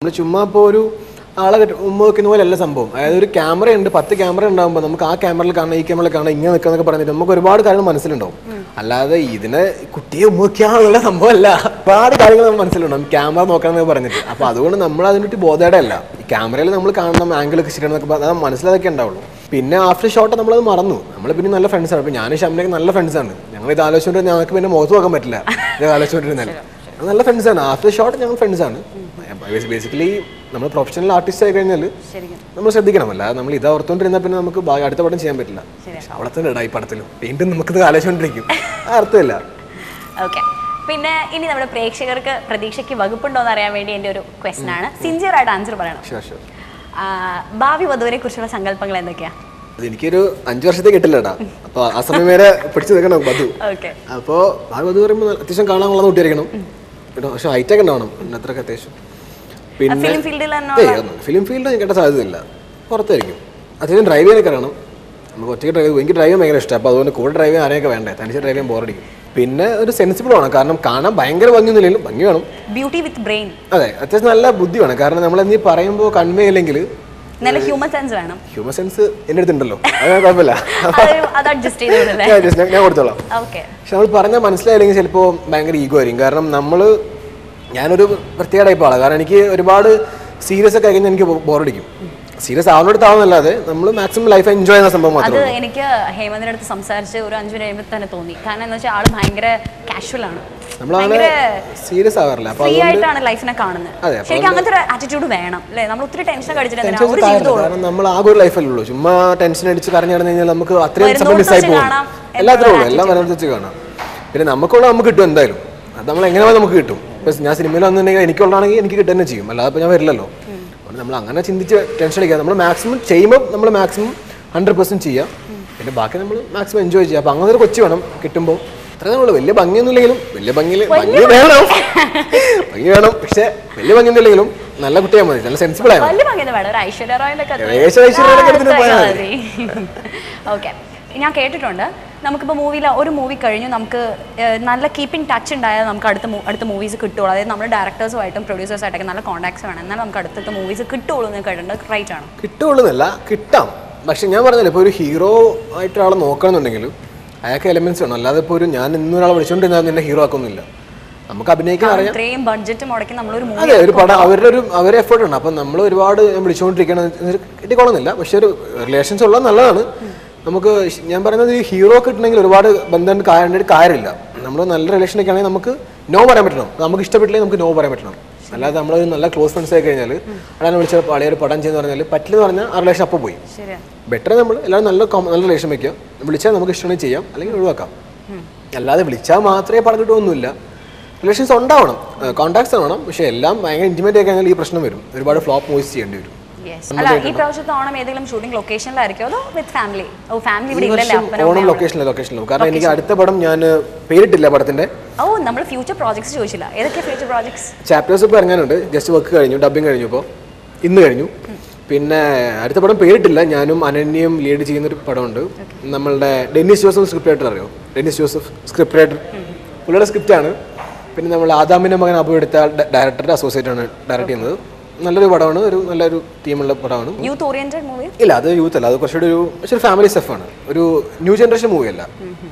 നമ്മൾ ചുമ്മാ ഇപ്പോൾ ഒരു ആളെ ഉമ്മ വെക്കുന്ന പോലെ അല്ല സംഭവം. അതായത് ഒരു ക്യാമറ ഉണ്ട്, 10 ക്യാമറ ഉണ്ടാകുമ്പോൾ നമുക്ക് ആ ക്യാമറയിൽ കാണാം, ഈ ക്യാമറയിൽ കാണാം, ഇങ്ങനെ നിൽക്കുന്നൊക്കെ പറഞ്ഞിട്ട് നമുക്ക് ഒരുപാട് കാര്യങ്ങൾ മനസ്സിലുണ്ടാവും. അല്ലാതെ ഇതിനെ കുട്ടിയെ ഉമ്മ വയ്ക്കാനുള്ള സംഭവമല്ല, ഒരുപാട് കാര്യങ്ങൾ നമ്മൾ മനസ്സിലുണ്ടാവും ക്യാമറ നോക്കാമെന്നൊക്കെ പറഞ്ഞിട്ട്. അപ്പോൾ അതുകൊണ്ട് നമ്മൾ അതിനൊരു ബോധയുടെ അല്ല, ഈ ക്യാമറയിൽ നമ്മൾ കാണുന്ന ആംഗിളൊക്കെ ശരിയാണെന്നൊക്കെ അത് മനസ്സിലതൊക്കെ ഉണ്ടാവുള്ളൂ. പിന്നെ ആഫ്റ്റർ ഷോട്ട് നമ്മളത് മറന്നു. നമ്മൾ പിന്നെ നല്ല ഫ്രണ്ട്സാണ്. ഇപ്പോൾ ഞാനും ഷംനയൊക്കെ നല്ല ഫ്രണ്ട്സാണ്. ഞങ്ങൾ ഇത് ആലോചിച്ചുകൊണ്ട് ഞങ്ങൾക്ക് പിന്നെ മുഖത്ത് നോക്കാൻ പറ്റില്ല, ഇത് ആലോചിച്ചുകൊണ്ടിരുന്നാൽ നല്ല ഫ്രണ്ട്സാണ്. ആഫ്റ്റർ ഷോട്ട് ഞങ്ങൾ ഫ്രണ്ട്സാണ്. ബേസിക്കലി നമ്മൾ പ്രൊഫഷണൽ ആർട്ടിസ്റ്റ് ആയി കഴിഞ്ഞാൽ നമ്മൾ ശ്രദ്ധിക്കണം. അല്ലാതെ നമ്മൾ ഇത് ഓർത്തുകൊണ്ടിരുന്നാൽ പിന്നെ നമുക്ക് അടുത്ത പടം ചെയ്യാൻ പറ്റില്ല. അവിടെ തന്നെ ഇടാം ഈ പടത്തിലും വീണ്ടും നമുക്കിത് ആലോചിച്ചുകൊണ്ടിരിക്കും, അർത്ഥമില്ല. ഓക്കെ, പിന്നെ ഇനി നമ്മുടെ പ്രേക്ഷകർക്ക് പ്രതീക്ഷയ്ക്ക് വകുപ്പുണ്ടോ എന്ന് അറിയാൻ വേണ്ടി എൻ്റെ ഒരു ക്വസ്റ്റൻ ആണ്. സിൻസിയർ ആയിട്ട് ആൻസർ പറയണം. ഭാവി വധുവിനെ കുറിച്ചുള്ള സങ്കല്പങ്ങൾ എന്തൊക്കെയാ? എനിക്കൊരു 5 വർഷത്തെ കിട്ടില്ലടാ, അപ്പൊ ആ സമയം വരെ പിടിച്ചു നിൽക്കണം വധു. അപ്പോൾ ഭാവി വധു പറയുമ്പോൾ അത്യാവശ്യം കാണാനുള്ള കുട്ടിയായിരിക്കണം, പക്ഷെ ഹൈറ്റൊക്കെ ഉണ്ടാവണം അത്രയൊക്കെ അത്യാവശ്യം. പിന്നെ ഫിലിം ഫീൽഡ് കേട്ട സാധ്യതയില്ല, പുറത്തായിരിക്കും. അത്യാവശ്യം ഡ്രൈവ് ചെയ്യാനൊക്കെ അറിയണം. നമുക്ക് ഒറ്റയ്ക്ക് ഡ്രൈവ്, എനിക്ക് ഡ്രൈവ് ചെയ്യാൻ ഭയങ്കര ഇഷ്ടമാണ്. അപ്പോൾ അതുകൊണ്ട് കൂടെ ഡ്രൈവ് ചെയ്യാൻ ആരെയൊക്കെ വേണ്ടേ, തനിച്ച് ഡ്രൈവ് ചെയ്യാൻ ബോറടിക്കും. പിന്നെ ഒരു സെൻസിബിൾ ആണ്, കാരണം കാണാൻ ഭയങ്കര ഭംഗിയൊന്നുമില്ലെങ്കിലും ഭംഗി വേണം. Beauty with brain. അതെ, അത്യാവശ്യം നല്ല ബുദ്ധി വേണം. കാരണം നമ്മൾ എന്തെങ്കിലും പറയുമ്പോൾ കൺവേ ഇല്ലെങ്കിൽ നല്ല ഹ്യൂമൻ സെൻസ് വേണം. ഹ്യൂമൻ സെൻസ് എൻ്റെ അടുത്തുണ്ടല്ലോ, അത് കുഴപ്പമില്ല, ഞാൻ കൊടുത്തോളാം. പക്ഷെ നമ്മൾ പറഞ്ഞാൽ മനസ്സിലായില്ലെങ്കിൽ ചിലപ്പോൾ ഭയങ്കര ഈഗോ ആയിരിക്കും. കാരണം ഞാനൊരു പ്രത്യേക ടൈപ്പ് ആളാണ്. കാരണം എനിക്ക് ഒരുപാട് സീരിയസ് ഒക്കെ കഴിഞ്ഞാൽ എനിക്ക് ബോറടിക്കും. സീരിയസ് ആവുന്നല്ലാതെ നമ്മൾ മാക്സിമം ലൈഫ് എൻജോയ് ചെയ്യുന്ന സംഭവം മാത്രമേ. അത് എനിക്ക് ഹേമന്തിന്റെ അടുത്ത് സംസാരിച്ച് ഒരു 5 മിനിറ്റ് കഴിയുമ്പോൾ തന്നെ തോന്നി. കാരണം എന്താ വെച്ചാൽ ആള് ഭയങ്കര കാഷ്വൽ ആണ്, സീരിയസ് ആവാറില്ല, ഫ്രീ ആയിട്ടാണ് ലൈഫിനെ കാണുന്നത്. ശരിക്കും അങ്ങനത്തെ ഒരു ആറ്റിറ്റ്യൂഡ് വേണം അല്ലേ? നമ്മൾ ഒത്തിരി ടെൻഷൻ കാരണം നമ്മൾ ആകെ ഒരു ലൈഫല്ലേ ഉള്ളൂ. ചുമ്മാ ടെൻഷൻ അടിച്ച് കറങ്ങി നടന്നു കഴിഞ്ഞാൽ നമുക്ക് അത്രയും സമയം മിസ്സായി പോകും. എല്ലാത്തിനും ഉള്ളൂ, എല്ലാം വരച്ച് കാണാം. പിന്നെ നമുക്കുള്ള നമുക്ക് കിട്ടും എന്തായാലും, അത് നമ്മൾ എങ്ങനെ നമുക്ക് കിട്ടും. ഇപ്പം ഞാൻ സിനിമയിൽ വന്നിട്ടുണ്ടെങ്കിൽ എനിക്കുള്ളതാണെങ്കിൽ എനിക്ക് കിട്ടുക തന്നെ ചെയ്യും, അല്ലാതെ ഇപ്പോൾ ഞാൻ വരില്ലല്ലോ. അതുകൊണ്ട് നമ്മൾ അങ്ങനെ ചിന്തിച്ച് ടെൻഷൻ അടിക്കുക. നമ്മൾ മാക്സിമം ചെയ്യുമ്പോൾ നമ്മൾ മാക്സിമം 100% ചെയ്യുക, പിന്നെ ബാക്കി നമ്മൾ മാക്സിമം എൻജോയ് ചെയ്യുക. അപ്പോൾ അങ്ങനെ ഒരു കൊച്ചു വേണം കിട്ടുമ്പോൾ. അത്രേ ഉള്ളൂ. വലിയ ഭംഗിയൊന്നും ഇല്ലെങ്കിലും, ഭംഗി വേണം, പക്ഷെ വലിയ ഭംഗിയൊന്നും ഇല്ലെങ്കിലും നല്ല കുട്ടിയാൽ മതി, നല്ല സെൻസിബിൾ ആയി. ഞാൻ കേട്ടിട്ടുണ്ട്, നമുക്കിപ്പോൾ ഒരു മൂവി കഴിഞ്ഞു നമുക്ക് നല്ല കീപ്പിംഗ് ടച്ച് ഉണ്ടായാൽ നമുക്ക് അടുത്ത മൂവീസ് കിട്ടുള്ളൂ. അതായത് നമ്മൾ ഡയറക്ടേഴ്സുമായിട്ടും പ്രൊഡ്യൂസേഴ്സായിട്ടൊക്കെ നല്ല കോൺടാക്ട്സ് വേണം, എന്നാൽ നമുക്ക് അടുത്ത മൂവീസ് കിട്ടുള്ളൂ എന്ന് കേട്ടിട്ടുണ്ട്. റൈറ്റ് ആണോ? കിട്ടുള്ളൂ എന്നല്ല, കിട്ടാം. പക്ഷെ ഞാൻ പറഞ്ഞില്ല, ഇപ്പോൾ ഒരു ഹീറോ ആയിട്ട് ഒരാളെ നോക്കണമെന്നുണ്ടെങ്കിലും അയാൾക്ക് എലമെന്റ്സ് വേണം. അല്ലാതെ ഇപ്പോൾ ഞാൻ ഇന്നൊരാളെ വിളിച്ചുകൊണ്ടിരുന്നാൽ നിന്നെ ഹീറോ ആക്കൊന്നുമില്ല. നമുക്ക് അഭിനയിക്കാൻ അറിയാം. അതെ, ഒരു പടം അവരുടെ എഫേർട്ട് ഉണ്ട്. അപ്പം നമ്മൾ ഒരുപാട് വിളിച്ചുകൊണ്ടിരിക്കണം കിട്ടിക്കോളുന്നില്ല. പക്ഷെ ഒരു റിലേഷൻസ് ഉള്ളത് നല്ലതാണ്. നമുക്ക് ഞാൻ പറയുന്നത് ഈ ഹീറോ കിട്ടണമെങ്കിൽ ഒരുപാട് ബന്ധം കാര്യമില്ല. നമ്മൾ നല്ല റിലേഷനൊക്കെ ആണെങ്കിൽ നമുക്ക് നോ പറയാൻ പറ്റണം. നമുക്ക് ഇഷ്ടപ്പെട്ടില്ലെങ്കിൽ നമുക്ക് നോ പറയാൻ പറ്റണം. അല്ലാതെ നമ്മൾ നല്ല ക്ലോസ് ഫ്രണ്ട്സ് ആയി കഴിഞ്ഞാൽ അതാണ് വിളിച്ച പഴയ ഒരു പടം ചെയ്യുന്ന പറഞ്ഞാൽ പറ്റില്ലെന്ന് പറഞ്ഞാൽ ആ റിലേഷൻ അപ്പോൾ പോയി. ബെറ്റർ നമ്മൾ എല്ലാവരും നല്ല റിലേഷൻ വയ്ക്കുക. വിളിച്ചാൽ നമുക്ക് ഇഷ്ടമാണെങ്കിൽ ചെയ്യാം, അല്ലെങ്കിൽ ഒഴിവാക്കാം. അല്ലാതെ വിളിച്ചാൽ മാത്രമേ പടം കിട്ടുമൊന്നുമില്ല. റിലേഷൻസ് ഉണ്ടാവണം, കോൺടാക്ട്സ് വേണം. പക്ഷേ എല്ലാം ഭയങ്കര ഇൻറ്റിമേറ്റ് ആയി കഴിഞ്ഞാൽ ഈ പ്രശ്നം വരും. ഒരുപാട് ഫ്ലോപ്പ് മൂവീസ് ചെയ്യേണ്ടി വരും. ഈ പ്രാവശ്യത്തെ ഓണം ഏതെങ്കിലും ഷൂട്ടിംഗ് ലൊക്കേഷനിലായിരിക്കും അതോ വിത്ത് ഫാമിലി? ഓണം ലൊക്കേഷനിലും. കാരണം എനിക്ക് അടുത്ത പടം ഞാൻ പേരിട്ടില്ല പടത്തിന്റെ. നമ്മൾ ഫ്യൂച്ചർ പ്രോജക്ട്സ് ചോദിച്ചില്ല. ഏതൊക്കെ ഫ്യൂച്ചർ പ്രോജക്ട്സ്? ചാപ്റ്റേഴ്സ് ഇപ്പോൾ ഇറങ്ങാനുണ്ട്. ജസ്റ്റ് വർക്ക് കഴിഞ്ഞു, ഡബിങ് കഴിഞ്ഞു, ഇപ്പോൾ ഇന്ന് കഴിഞ്ഞു. പിന്നെ അടുത്ത പടം പേരിട്ടില്ല. ഞാനും അനന്യയും ലീഡ് ചെയ്യുന്നൊരു പടമുണ്ട്. നമ്മളുടെ ഡെന്നിസ് ജോസഫ് സ്ക്രിപ്റ്റ് റൈറ്റർ അറിയോ? ഡെന്നിസ് ജോസഫ് സ്ക്രിപ്റ്റ് റൈറ്റർ, പുള്ളിയുടെ സ്ക്രിപ്റ്റാണ്. പിന്നെ നമ്മൾ ആദാമിൻ്റെ മകൻ അബു എടുത്ത ഡയറക്ടറുടെ അസോസിയേറ്റ് ആണ് ഡയറക്റ്റ് ചെയ്യുന്നത്. നല്ലൊരു പടമാണ്, നല്ലൊരു ടീമുള്ള പടമാണ്. യൂത്ത് ഓറിയന്റഡ് മൂവി ഇല്ല, അത് യൂത്ത് അല്ല, അത് കുറച്ചുകൂടി ഒരു ഫാമിലി സ്റ്റഫാണ്. ഒരു ന്യൂ ജനറേഷൻ മൂവി അല്ല,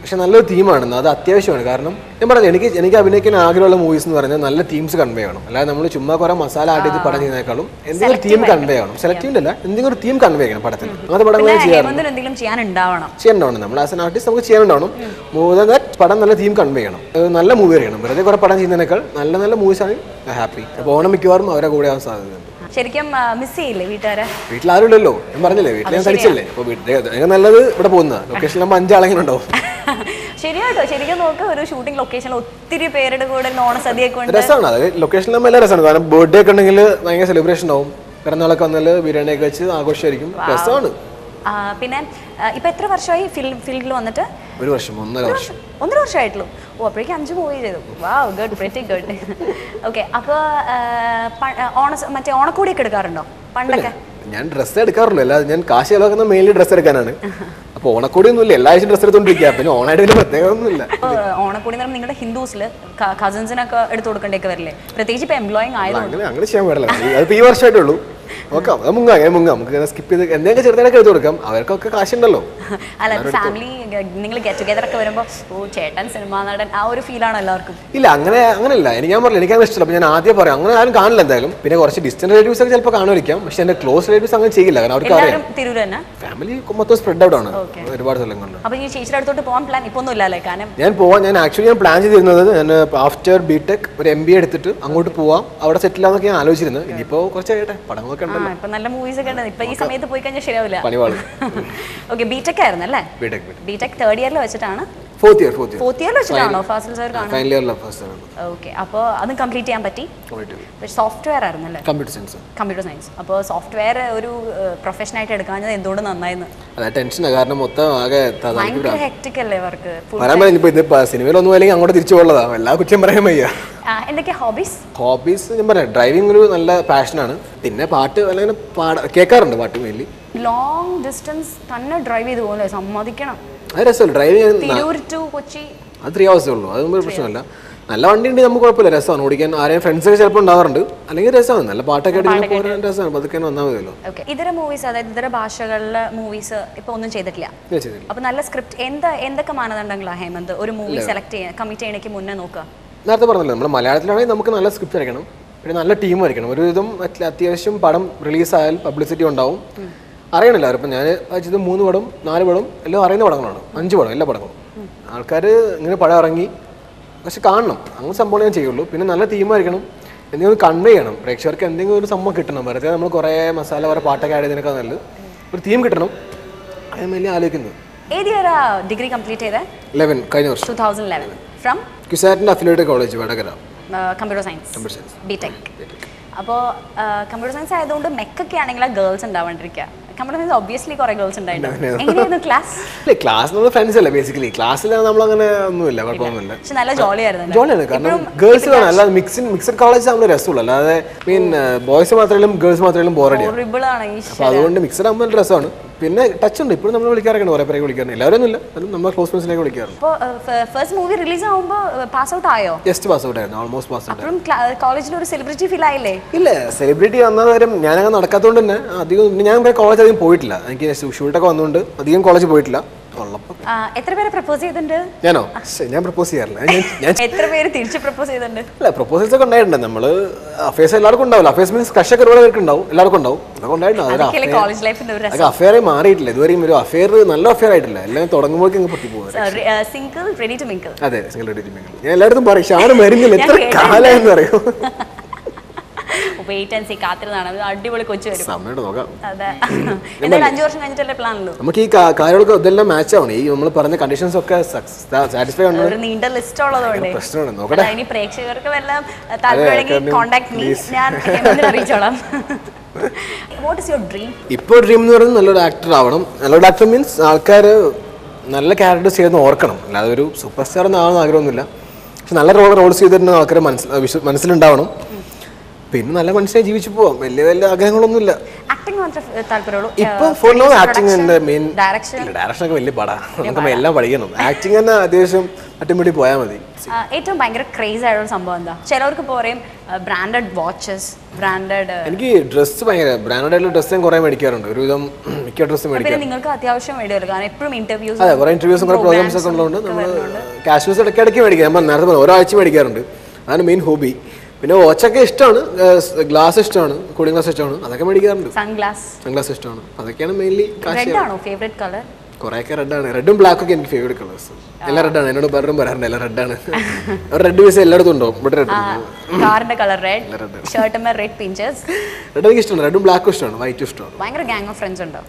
പക്ഷെ നല്ലൊരു തീമാണ്. അത് അത്യാവശ്യമാണ്. കാരണം ഞാൻ പറഞ്ഞു, എനിക്ക് അഭിനയിക്കാൻ ആഗ്രഹമുള്ള മൂവീസ് എന്ന് പറഞ്ഞാൽ നല്ല തീംസ് കൺവേ ചെയ്യണം. അല്ലാതെ നമ്മൾ ചുമ്മാ കുറെ മസാല ആഡ് ചെയ്ത് പടം ചെയ്യുന്നതിനേക്കാളും എന്തെങ്കിലും തീം കൺവേ ചെയ്യണം. സെലക്റ്റീവ് അല്ല, എന്തെങ്കിലും ഒരു തീം കൺവേ ചെയ്യണം പടത്തിൽ. അങ്ങനത്തെ പടങ്ങൾ ചെയ്യാനുണ്ടാവണം. നമ്മൾ ആസ് എൻ ആർട്ടിസ്റ്റ് നമുക്ക് ചെയ്യാനുണ്ടാവണം. പടം നല്ല തീം കൺവേ ചെയ്യണം, നല്ല മൂവി അറിയണം. വെറുതെ കുറെ പടം ചെയ്യുന്നതിനേക്കാൾ നല്ല മൂവീസാണ് ഹാപ്പി. അപ്പോൾ ഓണം മിക്കവാറും അവരെ കൂടെ ആവാൻ സാധ്യതയുണ്ട്. ശരിക്കും മിസ് ചെയ്യില്ലേ വീട്ടുകാരെ? വീട്ടിൽ ആരും ഇല്ലല്ലോ, ഞാൻ പറഞ്ഞില്ലേ, വീട്ടിൽ ഞാൻ തനിച്ചല്ലേ. അപ്പോൾ വീട്ടിൽ നല്ലത് ഇവിടെ പോകുന്ന ലൊക്കേഷനിലാകുമ്പോൾ 5 ആളെങ്കിലും ഉണ്ടാവും. ശരിയാട്ടോ, ശരിക്കും നോക്ക്, ഒരു ഷൂട്ടിംഗ് ലൊക്കേഷനിൽ ഒത്തിരി പേരുടെ കൂടെ ഓണസദ്യയൊക്കെ രസമാണ്. അത് ലൊക്കേഷനിലാകുമ്പോൾ എല്ലാം രസമാണ്. കാരണം ബർത്ത്ഡേ ഒക്കെ ഉണ്ടെങ്കിൽ ഭയങ്കര സെലിബ്രേഷൻ ആവും. പിറന്നാളൊക്കെ വന്നാൽ ബിരിയാണിയൊക്കെ വെച്ച് ആഘോഷമായിരിക്കും, രസമാണ്. പിന്നെ ഇപ്പൊ എത്ര വർഷമായി ഫീൽഡിൽ വന്നിട്ട്? 1 വർഷം, 1.5 വർഷം. 1.5 വർഷമായിട്ടുള്ളൂ. അപ്പോഴേക്കും 5 മൂവി ചെയ്തു. വാവ്, ഗുഡ്, വെരി ഗുഡ്. ഓക്കെ, അപ്പോൾ മറ്റേ ഓണക്കോടിയൊക്കെ എടുക്കാറുണ്ടോ പണ്ടൊക്കെ? ഞാൻ ഡ്രസ്സ് എടുക്കാറുള്ളൂ, അല്ലാതെ ഞാൻ കാശ് ചിലവാക്കുന്ന മെയിൻലി ഡ്രസ്സ് എടുക്കാനാണ്. അപ്പോൾ ഓണക്കോടി ഒന്നുമില്ല, എല്ലാ ആഴ്ചയും ഡ്രസ്സ് എടുത്തോണ്ടിരിക്കുക. പിന്നെ ഓണായിട്ട് വലിയ പ്രത്യേകത ഒന്നുമില്ല. ഓണക്കോടി എന്ന് പറയുമ്പോൾ നിങ്ങളുടെ ഹിന്ദുസിൽ കസിൻസിനൊക്കെ എടുത്തു കൊടുക്കേണ്ടൊക്കെ വരില്ലേ, പ്രത്യേകിച്ച് ഇപ്പോൾ എംപ്ലോയിങ് ആയതുകൊണ്ട്? അങ്ങനെ ചെയ്യാൻ പാടില്ല, അതിപ്പോൾ ഈ വർഷമായിട്ടേ ഉള്ളൂ. നോക്കാം, അത് മുങ്ങാം, അങ്ങനെ മുങ്ങാം, നമുക്ക് സ്കിപ്പ് ചെയ്ത് എന്തെങ്കിലും ചെറുതായിട്ട് എടുത്ത് കൊടുക്കാം, അവർക്കൊക്കെ കാശുണ്ടല്ലോ. അല്ല, ഫാമിലി നിങ്ങൾ ഗെറ്റ് ടുഗെദർ ഒക്കെ വരുമ്പോൾ ഓ ചേട്ടൻ സിനിമാ നടൻ ആ ഒരു ഫീലാണോ എല്ലാവർക്കും? ഇല്ല, അങ്ങനെയല്ല. ഞാൻ പറഞ്ഞില്ല, എനിക്കങ്ങനെ ഇഷ്ടമല്ല. അപ്പോൾ ഞാൻ ആദ്യം പറയാം, അങ്ങനെ ആരും കാണില്ല എന്തായാലും. പിന്നെ കുറച്ച് ഡിസ്റ്റന്റ് റിലേറ്റീവ്സ് ഒക്കെ ചിലപ്പോൾ കാണുമായിരിക്കാം, പക്ഷെ എൻ്റെ ക്ലോസ് റിലേറ്റീവ്സ് അങ്ങനെ ചെയ്യില്ല, കാരണം അവർക്ക് അറിയാം. തിരൂർ തന്നെ ഫാമിലി മൊത്തം സ്പ്രെഡ് ഔട്ട് ആണ് ഒരുപാട് സ്ഥലങ്ങളിൽ. അപ്പോൾ ഈ ചേച്ചിയുടെ അടുത്തോട്ട് പോകാൻ പ്ലാൻ ഇപ്പോൾ ഒന്നും ഇല്ലല്ലേ? കാരണം ഞാൻ ആക്ച്വലി പ്ലാൻ ചെയ്തിരുന്നത് ഞാൻ ആഫ്റ്റർ ബിടെക് ഒരു MBA എടുത്തിട്ട് അങ്ങോട്ട് പോവാം, അവിടെ സെറ്റിൽ ആവുന്നൊക്കെ ഞാൻ ആലോചിച്ചിരുന്നത്. ഇനിയിപ്പോൾ കുറച്ച് കഴിയട്ടെ, പടങ്ങളൊക്കെ ഉണ്ടല്ലോ, ഇപ്പം നല്ല മൂവീസ് ഒക്കെ ഉണ്ട്. ഇപ്പം ഈ സമയത്ത് പോയി കഴിഞ്ഞാൽ ശരിയാവില്ല. പണിവാള്. ഓക്കെ, ബിടെക് ആയിരുന്നു അല്ലേ? ബിടെക് തേർഡ് ഇയറിൽ വെച്ചിട്ടാണ്? ഫോർത്ത് ഇയറിൽ വെച്ചിട്ടാണോ ഫാസിൽ സാർ കാണുന്നത്? ഫൈനൽ ഇയറിൽ ഫസ്റ്റ് ഇയർ. ഓക്കെ, അപ്പോൾ അത് കംപ്ലീറ്റ് ചെയ്യാൻ പറ്റി. സോഫ്റ്റ്വെയർ ആയിരുന്നു അല്ലേ? Computer science. അപ്പോൾ സോഫ്റ്റ്വെയർ ഒരു പ്രൊഫഷനായിട്ട് എടുക്കാഞ്ഞത് എന്തുകൊണ്ട് നന്നായിരുന്നു? അതെ, ടെൻഷനാണ്, കാരണം മൊത്തം ആകെ ഭയങ്കര ഹെക്ടിക് അല്ലേ വർക്ക്? സിനിമയിലൊന്നും അല്ലെങ്കിൽ അങ്ങോട്ട് തിരിച്ചു പോകുന്നതാണ്, എല്ലാ കുറ്റം പറയാൻ വയ്യ. എന്തൊക്കെയാ ഹോബീസ്? ഞാൻ പറയാം, ഡ്രൈവിംഗ് ഒരു നല്ല പാഷനാണ്. പിന്നെ പാട്ട് അല്ലെങ്കിൽ കേൾക്കാറുണ്ട്, പാട്ട് മെയിൻലി. ലോങ് ഡിസ്റ്റൻസ് തന്നെ ഡ്രൈവ് ചെയ്ത് പോലെ സമ്മതിക്കണം. അത് രസമല്ല driving. Tirur to Kochi 3 hours ഉള്ളൂ, അതൊന്നും പ്രശ്നമല്ല. നല്ല വണ്ടി ഉണ്ടെങ്കിൽ നമുക്ക് കുഴപ്പമില്ല, രസമാണ് ഓടിക്കാൻ. ആരെയും ഫ്രണ്ട്സൊക്കെ ചിലപ്പോൾ ഉണ്ടാവാറുണ്ട്, അല്ലെങ്കിൽ രസമാണ്, നല്ല പാട്ടൊക്കെ ആയിട്ട് രസമാണ്, പതുക്കെ വന്നാൽ മതിയല്ലോ. ഇതര മൂവീസ്, അതായത് ഇതര ഭാഷകളിലെ മൂവീസ് ഇപ്പൊ ഒന്നും ചെയ്തിട്ടില്ല. അപ്പൊ നല്ല സ്ക്രിപ്റ്റ് എന്തൊക്കെ മാനദണ്ഡങ്ങളാണ് ഹേമന്ത് ഒരു മൂവി സെലക്ട് ചെയ്യാൻ കമ്മിറ്റ് ചെയ്യണമെങ്കിൽ മുന്നേ നോക്കുക? നേരത്തെ പറഞ്ഞല്ലോ, നമ്മൾ മലയാളത്തിലാണെങ്കിൽ നമുക്ക് നല്ല സ്ക്രിപ്റ്റ് ആയിരിക്കണം, പിന്നെ നല്ല ടീം ആയിരിക്കണം. ഒരുവിധം അത്യാവശ്യം പടം റിലീസായാൽ പബ്ലിസിറ്റി ഉണ്ടാവും, അറിയണില്ല. ഇപ്പം ഞാൻ വായിച്ചത് 3 പടം 4 പടം എല്ലാം അറിയുന്ന പടങ്ങളാണ്, 5 പടം എല്ലാ പടങ്ങളും. ആൾക്കാർ ഇങ്ങനെ പടം ഇറങ്ങി പക്ഷെ കാണണം, അങ്ങനെ സംഭവം ഞാൻ ചെയ്യുള്ളൂ. പിന്നെ നല്ല ടീമായിരിക്കണം, എന്തെങ്കിലും കൺവേ ചെയ്യണം, പ്രേക്ഷകർക്ക് എന്തെങ്കിലും ഒരു സംഭവം കിട്ടണം. വെറുതെ നമ്മൾ കുറേ മസാല കുറേ പാട്ടൊക്കെ ആഡ് ചെയ്തതിനൊക്കെ നല്ലത് ഒരു തീം കിട്ടണം, അത് വലിയ ആലോചിക്കുന്നത്. ഏത് ഇയർ ഡിഗ്രി കംപ്ലീറ്റ് ചെയ്തത്? 11 കഴിഞ്ഞ വർഷം 2011. ഫ്രം ക്യുസാറ്റിൻ്റെ affiliated college Vadakara. Computer science B Tech. അപ്പോൾ കമ്പ്യൂട്ടർ സയൻസ് ആയതുകൊണ്ട് മെക്കൊക്കെ ആണെങ്കിൽ ഗേൾസ് ഉണ്ടാവാണ്ടിരിക്കുക. കമ്പ്യൂട്ടർ സയൻസ് ഒബ്വിയസ്ലി കുറെ ഗേൾസ് ഉണ്ടായിരുന്നു. എങ്ങനെയായിരുന്നു ക്ലാസ്? ക്ലാസ് നമ്മൾ ഫ്രണ്ട്സ് അല്ലേ ബേസിക്കലി, ക്ലാസ്സിൽ നമ്മളങ്ങനെ ഒന്നുമില്ല, കുഴപ്പമൊന്നുമില്ല. പക്ഷെ നല്ല ജോളിയായിരുന്നു. ജോളിയാണ്, കാരണം ഗേൾസ് വേണം, അല്ലാതെ മിക്സഡ് കോളേജ് ആകുമ്പോൾ രസമുള്ളൂ, അല്ലാതെ പിന്നെ ബോയ്സ് മാത്രമേലും ഗേൾസ് മാത്രമേലും ബോറടിയാണ്. അപ്പോൾ അതുകൊണ്ട് മിക്സഡ് ആകുമ്പോൾ രസമാണ്. പിന്നെ ടച്ച് ഉണ്ട്, ഇപ്പോഴും നമ്മൾ വിളിക്കാറൊക്കെ കുറേ പേരെ വിളിക്കാറുണ്ട്, എല്ലാവരും ഒന്നുമില്ല, നമ്മൾ ക്ലോസ് ഫ്രണ്ട്സിലേക്ക് വിളിക്കാറുണ്ട്. അപ്പോൾ ഫസ്റ്റ് മൂവി റിലീസ് ആകുമ്പോൾ പാസ് ഔട്ട് ആയോ? ജസ്റ്റ് പാസ് ഔട്ട് ആയിരുന്നു, ഓൾമോസ്റ്റ് പാസ് ഔട്ട്. അപ്പം കോളേജിൽ ഒരു സെലിബ്രിറ്റി ഫീൽ ആയില്ലേ? ഇല്ല, സെലിബ്രിറ്റി വന്ന കാര്യം ഞാനങ്ങനെ നടക്കാത്തതുകൊണ്ട് തന്നെ അധികം ഞാൻ കോളേജ് അധികം പോയിട്ടില്ല. എനിക്ക് ഷൂട്ടൊക്കെ വന്നുകൊണ്ട് അധികം കോളേജ് പോയിട്ടില്ല. എത്ര പേരെ പ്രപ്പോസ് ചെയ്തിട്ടുണ്ട്? ഞാനോ? ഞാൻ പ്രപ്പോസ് ചെയ്യാറില്ല. എത്ര പേര് തിരിച്ച് പ്രപ്പോസ് ചെയ്തിട്ടുണ്ട്? അല്ല, പ്രപ്പോസൽസ് ഒക്കെ ഉണ്ടായിട്ടുണ്ട്. നമ്മള് അഫേഴ്സ് എല്ലാവർക്കും ഉണ്ടാവില്ല, അഫേഴ്സ് മീൻസ് ക്രഷൊക്കെ ഒരുപാട് പേർക്ക് ഉണ്ടാവും, എല്ലാവർക്കും ഉണ്ടാവും, അതൊക്കെ ഉണ്ടായിട്ടുണ്ട്. അഫെയർ മാറിയിട്ടില്ല ഇതുവരെയും, ഒരു അഫെയർ നല്ല അഫെയർ ആയിട്ടില്ല, എല്ലാം തുടങ്ങുമ്പോഴേക്കും പൊട്ടി പോകും. Single ready to mingle. അതെ, സിംഗിൾ റെഡി ടു മിങ്കിൾ. ഞാൻ എല്ലായിടത്തും പറയും, പക്ഷെ ആരും വരുന്നില്ല, എത്ര കാലമായെന്ന് പറയും. വെയിറ്റ് ആൻഡ് സീ, കാത്തിരുന്നാണ്, അടിപൊളി കൊച്ചു വരും. സമയം നോക്കാം. അതെ, എന്തായാലും 5 വർഷം കഴിഞ്ഞിട്ടല്ലേ പ്ലാൻ ഉള്ളൂ. നമുക്ക് ഈ കാര്യങ്ങളൊക്കെ ഇതെല്ലാം മാച്ച് ആവണം, ഈ നമ്മൾ പറഞ്ഞ കണ്ടീഷൻസ് ഒക്കെ സാറ്റിസ്ഫൈ ആണ്. ഒരു നീണ്ട ലിസ്റ്റ് ഉള്ളതുകൊണ്ട് പ്രശ്നമാണ്, നോക്കട്ടെ. ഇനി പ്രേക്ഷകർക്ക് വല്ലതും താല്പര്യമുണ്ടെങ്കിൽ കോൺടാക്ട് മീ, ഞാൻ അറിയിച്ചോളാം. What is your dream? ഇപ്പോൾ ഡ്രീം എന്ന് പറയുന്നത് നല്ലൊരു ആക്ടർ ആവണം. നല്ലൊരു ആക്ടർ മീൻസ് ആൾക്കാർ നല്ല ക്യാരക്ടേഴ്സ് ചെയ്യുന്ന ഓർക്കണം, അല്ലാതെ ഒരു സൂപ്പർ സ്റ്റാർ ഒന്നും ആഗ്രഹമൊന്നുമില്ല. പക്ഷെ നല്ല റോൾസ് ചെയ്തിരുന്ന ആൾക്കാർ മനസ്സിലുണ്ടാവണം. പിന്നെ നല്ല മനുഷ്യനെ ജീവിച്ചു പോവാം, വലിയ വലിയ ആഗ്രഹങ്ങളൊന്നുമില്ല. ഇപ്പൊ ആക്ടിങ് മെയിൻ ഡയറക്ഷനൊക്കെ വലിയ പാടാ, നമുക്ക് എല്ലാം പഠിക്കണം. ആക്ടിങ് തന്നെ അത്യാവശ്യം അട്ടിമുട്ടി പോയാൽ മതി. ഏറ്റവും ഭയങ്കര ക്രേസ് ആയിട്ടുള്ള സംഭവം എന്താ? ചിലവർക്ക് പറയും ബ്രാൻഡഡ് വാച്ചസ്, ബ്രാൻഡഡ്. എനിക്ക് ഡ്രസ്സ് ഭയങ്കര ബ്രാൻഡഡ് ആയിട്ടുള്ള ഡ്രസ്സ് ഞാൻ കുറെ മേടിക്കാറുണ്ട്, ഒരുവിധം മിക്ക ഡ്രസ്സ് മേടിക്കാം. നിങ്ങൾക്ക് അത്യാവശ്യം വേണ്ടിയല്ലോ, കാരണം എപ്പോഴും ഇന്റർവ്യൂസ്, അതെ, കുറെ ഇന്റർവ്യൂസും കുറെ പ്രോഗ്രാംസ് ഒക്കെ ഉള്ളതുകൊണ്ട് നമ്മൾ കാഷ്വൽസ് ഇടയ്ക്കിടയ്ക്ക് മേടിക്കാം. ഞാൻ നേരത്തെ പറഞ്ഞു ഒരാഴ്ച മേടിക്കാറുണ്ട്, അതാണ് മെയിൻ ഹോബി. പിന്നെ വാച്ചൊക്കെ ഇഷ്ടമാണ്, ഗ്ലാസ് ഇഷ്ടമാണ്, കൂളിംഗ് ഗ്ലാസ് ഇഷ്ടമാണ്, അതൊക്കെ മേടിക്കാറുണ്ട്. സൺഗ്ലാസ് ഇഷ്ടമാണ്, അതൊക്കെയാണ് മെയിൻലി. കുറേയൊക്കെ റെഡാണ്, റെഡും ബ്ലാക്കും ഒക്കെ എനിക്ക് ഫേവറേറ്റ് കളേഴ്സ്. എല്ലാം റെഡാണ്, എന്നോട് പലരും പറയാറുണ്ട് എല്ലാം റെഡാണ്. റെഡ് പീസ് എല്ലായിടത്തും ഉണ്ടോ? ഇവിടെ റെഡ് എനിക്ക് ഇഷ്ടമാണ്, റെഡും ബ്ലാക്കും ഇഷ്ടമാണ്, വൈറ്റും ഇഷ്ടമാണ്.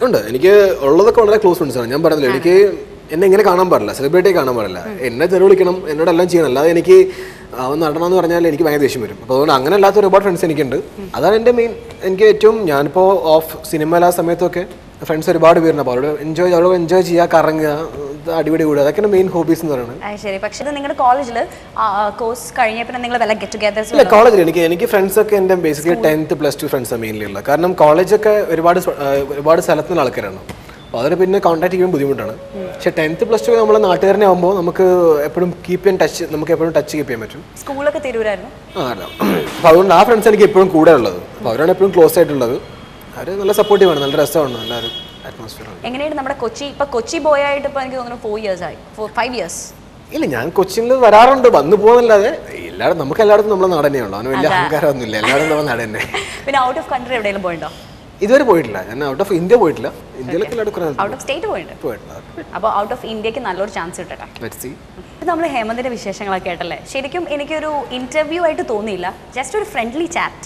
ഉണ്ട്, എനിക്ക് ഉള്ളതൊക്കെ വളരെ ക്ലോസ് ഫ്രണ്ട്സ് ആണ്. ഞാൻ പറഞ്ഞില്ല, എനിക്ക് എന്നെ ഇങ്ങനെ കാണാൻ പാടില്ല, സെലിബ്രിറ്റി കാണാൻ പാടില്ല, എന്നെ തെറി വിളിക്കണം, എന്നോട് എല്ലാം ചെയ്യണം, അല്ലാതെ എനിക്ക് നടണമെന്ന് പറഞ്ഞാൽ എനിക്ക് ഭയങ്കര ദേഷ്യം വരും. അപ്പോൾ അതുകൊണ്ട് അങ്ങനെ അല്ലാത്ത ഒരുപാട് ഫ്രണ്ട്സ് എനിക്കുണ്ട്. അതാണ് എൻ്റെ മെയിൻ. എനിക്ക് ഏറ്റവും ഞാനിപ്പോൾ ഓഫ് സിനിമ ആ സമയത്തൊക്കെ ഫ്രണ്ട്സ് ഒരുപാട് പേരുണ്ട്, അപ്പോൾ അവരോട് എൻജോയ് ചെയ്യുക, കറങ്ങുക, അടിപൊളി കൂടുക, അതൊക്കെയാണ് മെയിൻ ഹോബീസ് എന്ന് പറയുന്നത്. ശരി, പക്ഷേ നിങ്ങളുടെ കോളേജിൽ കോഴ്സ് കഴിഞ്ഞപ്പോൾ നിങ്ങൾ വല്ല ഗെറ്റ് ടുഗെദേഴ്സ്? ഇല്ല, കോളേജിൽ എനിക്ക് ഫ്രണ്ട്സ് ഒക്കെ എൻ്റെ ബേസിക്കലി 10th+2 ഫ്രണ്ട്സാണ് മെയിൻലി ഉള്ളത്. കാരണം കോളേജൊക്കെ ഒരുപാട് സ്ഥലത്തുനിന്ന് ആൾക്കാരാണ്, അപ്പോൾ അതിന് പിന്നെ കോൺടാക്ട് ചെയ്യാൻ ബുദ്ധിമുട്ടാണ്. പക്ഷേ 10th പ്ലസ് 2 നമ്മളെ നാട്ടുകാരനെ ആകുമ്പോൾ നമുക്ക് എപ്പോഴും കീപ്പ് ചെയ്യാൻ ടച്ച്, നമുക്ക് എപ്പോഴും ടച്ച് കീപ്പ് ചെയ്യാൻ പറ്റും. സ്കൂളൊക്കെ തിരൂരായിരുന്നു. അപ്പോൾ അതുകൊണ്ട് ആ ഫ്രണ്ട്സ് എനിക്ക് എപ്പോഴും കൂടെ ഉള്ളത്. അപ്പോൾ അവരാണ് എപ്പോഴും ക്ലോസ് ആയിട്ടുള്ളത്. അവർ നല്ല സപ്പോർട്ടീവാണ്, നല്ല രസമാണ്, നല്ലൊരു അറ്റ്മോസ്ഫിയറാണ്. എങ്ങനെയാണ് നമ്മുടെ കൊച്ചി ബോയ് ആയിട്ട് ഇപ്പോൾ എനിക്ക് തോന്നുന്നു 4 years ആയി, 5 years. ഇല്ല, ഞാൻ കൊച്ചിയിൽ വരാറുണ്ട്, വന്നു പോകുന്നല്ലാതെ എല്ലാവരും നമുക്ക് എല്ലായിടത്തും നമ്മളെ നാട് തന്നെയാണല്ലോ. അവന് വലിയ അഹങ്കാരമൊന്നുമില്ല, എല്ലാവരും നമ്മുടെ നാട് തന്നെ. പിന്നെ ഔട്ട് ഓഫ് കൺട്രി എവിടെയെങ്കിലും പോയിട്ടോ? ഇതുവരെ പോയിട്ടില്ല. ഞാൻ ഔട്ട് ഓഫ് ഇന്ത്യ പോയിട്ടില്ല. ഇന്ത്യയിലൊക്കെ ഔട്ട് ഓഫ് സ്റ്റേറ്റ് പോയിട്ടില്ല. അപ്പോൾ ഔട്ട് ഓഫ് ഇന്ത്യക്ക് നല്ലൊരു ചാൻസ് കിട്ടട്ടെ. നമ്മൾ ഹേമന്തിന്റെ വിശേഷങ്ങളൊക്കെ കേട്ടല്ലേ. ശരിക്കും എനിക്കൊരു ഇന്റർവ്യൂ ആയിട്ട് തോന്നിയില്ല, ജസ്റ്റ് ഒരു ഫ്രണ്ട്ലി ചാറ്റ്,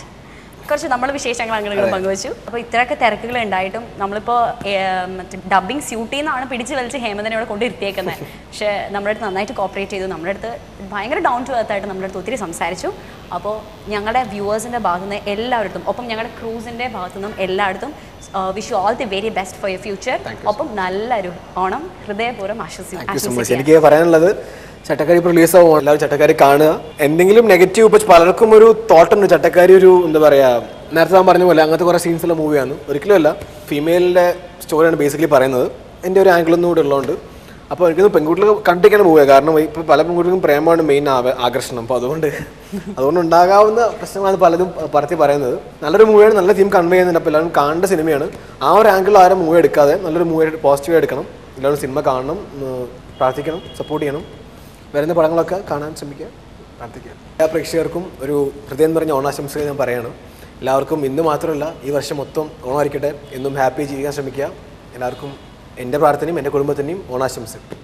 കുറച്ച് നമ്മുടെ വിശേഷങ്ങൾ അങ്ങനെ പങ്കുവച്ചു. അപ്പോൾ ഇത്രയൊക്കെ തിരക്കുകൾ ഉണ്ടായിട്ടും നമ്മളിപ്പോൾ ഡബ്ബിങ് സ്യൂട്ടിൽ നിന്നാണ് പിടിച്ച് വലിച്ച് ഹേമന്തിനെ ഇവിടെ കൊണ്ടിരുത്തിയേക്കുന്നത്. പക്ഷേ നമ്മുടെ അടുത്ത് നന്നായിട്ട് കോപ്പറേറ്റ് ചെയ്തു, നമ്മുടെ അടുത്ത് ഭയങ്കര ഡൗൺ ടു എർത്ത് ആയിട്ട് നമ്മുടെ അടുത്ത് ഒത്തിരി സംസാരിച്ചു. അപ്പോൾ ഞങ്ങളുടെ വ്യൂവേഴ്സിൻ്റെ ഭാഗത്തു നിന്ന് എല്ലായിടത്തും, ഒപ്പം ഞങ്ങളുടെ ക്രൂസിൻ്റെ ഭാഗത്തു നിന്നും എല്ലായിടത്തും wish you all the very best for your future. ഒപ്പം നല്ലൊരു ഓണം ഹൃദയപൂർവ്വം ആശംസിക്കുന്നു. എനിക്ക് പറയാനുള്ളത്, ചട്ടക്കാരി ഇപ്പോൾ റിലീസ് ആവുമ്പോൾ എല്ലാവരും ചട്ടക്കാരി കാണുക. എന്തെങ്കിലും നെഗറ്റീവ്, ഇപ്പോൾ പലർക്കും ഒരു തോട്ടുണ്ട് ചട്ടക്കാരി ഒരു എന്താ പറയുക, നേരത്തെ ഞാൻ പറഞ്ഞ പോലെ അങ്ങനത്തെ കുറേ സീൻസുള്ള മൂവിയാണ്. ഒരിക്കലും അല്ല, ഫീമെയിലിൻ്റെ സ്റ്റോറിയാണ് ബേസിക്കലി പറയുന്നത്. എൻ്റെ ഒരു ആംഗിളൊന്നും കൂടെ ഉള്ളതുകൊണ്ട് അപ്പോൾ എനിക്കൊന്ന് പെൺകുട്ടികൾ കണ്ടിരിക്കാൻ പോവുക. കാരണം ഇപ്പോൾ പല പെൺകുട്ടികൾക്കും പ്രേമമാണ് മെയിൻ ആകർഷണം. അപ്പോൾ അതുകൊണ്ട് ഉണ്ടാകാവുന്ന പ്രശ്നങ്ങളാണ് പലതും പറയുന്നത്. നല്ലൊരു മൂവിയാണ്, നല്ല തീം കൺവേ ചെയ്യുന്നുണ്ട്. അപ്പോൾ എല്ലാവരും കാണേണ്ട സിനിമയാണ്. ആ ഒരു ആംഗിൾ ആരും മൂവി എടുക്കാതെ നല്ലൊരു മൂവി പോസിറ്റീവായി എടുക്കണം. എല്ലാവരും സിനിമ കാണണം, പ്രാർത്ഥിക്കണം, സപ്പോർട്ട് ചെയ്യണം. വരുന്ന പടങ്ങളൊക്കെ കാണാൻ ശ്രമിക്കുക, പ്രാർത്ഥിക്കുക. എല്ലാ പ്രേക്ഷകർക്കും ഒരു ഹൃദയം നിറഞ്ഞ ഓണാശംസകൾ ഞാൻ പറയണം. എല്ലാവർക്കും ഇന്ന് മാത്രമല്ല ഈ വർഷം മൊത്തം ഓണമായിരിക്കട്ടെ, എന്നും ഹാപ്പി ജീവിക്കാൻ ശ്രമിക്കുക. എല്ലാവർക്കും എൻ്റെ പ്രാർത്ഥനയും എൻ്റെ കുടുംബത്തിൻ്റെയും ഓണാശംസകൾ.